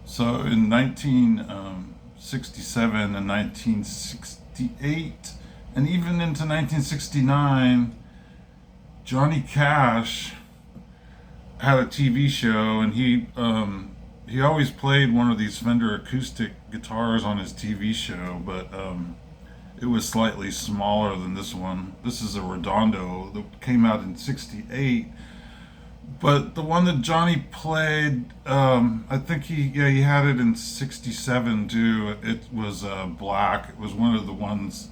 So in 1967 and 1968, and even into 1969, Johnny Cash had a TV show, and he always played one of these Fender acoustic guitars on his TV show, but it was slightly smaller than this one. This is a Redondo that came out in '68. But the one that Johnny played, I think he had it in '67 too. It was black. It was one of the ones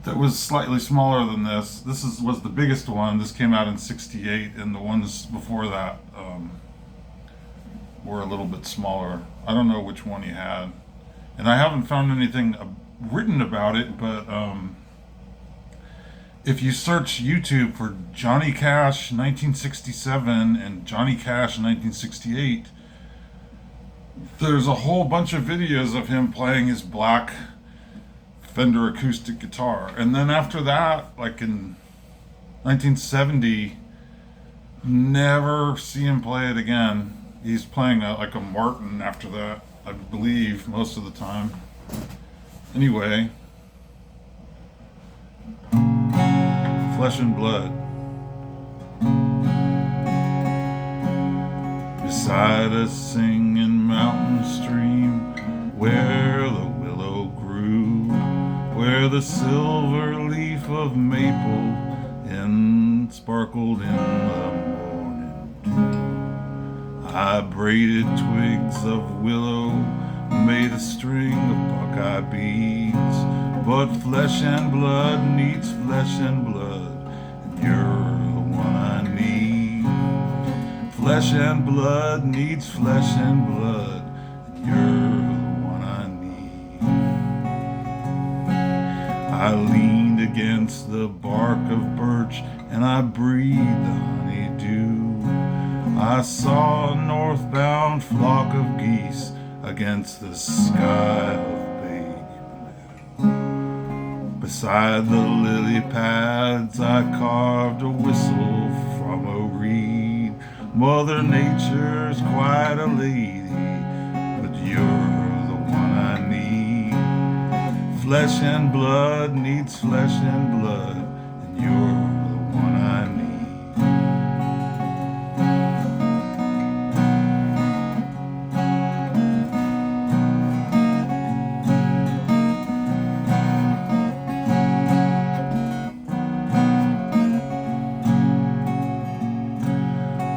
that was slightly smaller than this. Was the biggest one. This came out in '68, and the ones before that were a little bit smaller. I don't know which one he had, and I haven't found anything written about it, but if you search YouTube for Johnny Cash 1967 and Johnny Cash 1968, there's a whole bunch of videos of him playing his black Fender acoustic guitar. And then after that, like in 1970, never see him play it again. He's playing like a Martin after that, I believe, most of the time. Anyway, Flesh and Blood. Beside a singing mountain stream, where the willow grew, where the silver leaf of maple sparkled in the morning dew, I braided twigs of willow, made a string of buckeye beads. But flesh and blood needs flesh and blood, and you're the one I need. Flesh and blood needs flesh and blood, and you're the one I need. I leaned against the bark of birch, and I breathed the honeydew. I saw a northbound flock of geese against the sky of baby blue. Beside the lily pads I carved a whistle from a reed. Mother Nature's quite a lady, but you're the one I need. Flesh and blood needs flesh and blood, and you're the one I need.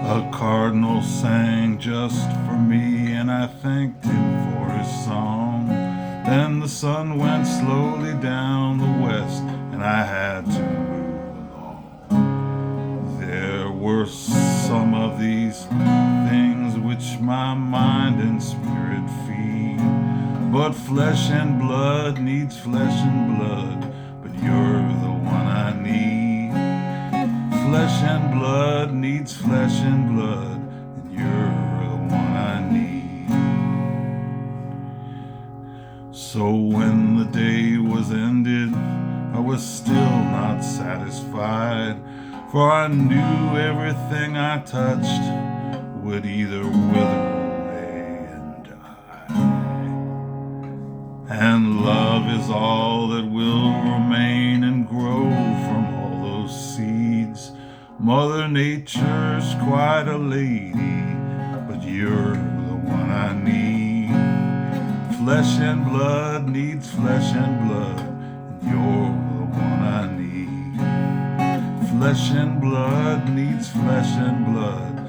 A cardinal sang just for me, and I thanked him for his song. Then the sun went slowly down the west, and I had to move along. There were some of these things which my mind and spirit feed, but flesh and blood needs flesh and blood, but you're the one I need. Flesh and blood needs flesh and blood, and you're the one I need. So when the day was ended, I was still not satisfied, for I knew everything I touched would either wither away and die. And love is all that will remain and grow from all those seeds. Mother Nature's quite a lady, but you're the one I need. Flesh and blood needs flesh and blood, and you're the one I need. Flesh and blood needs flesh and blood,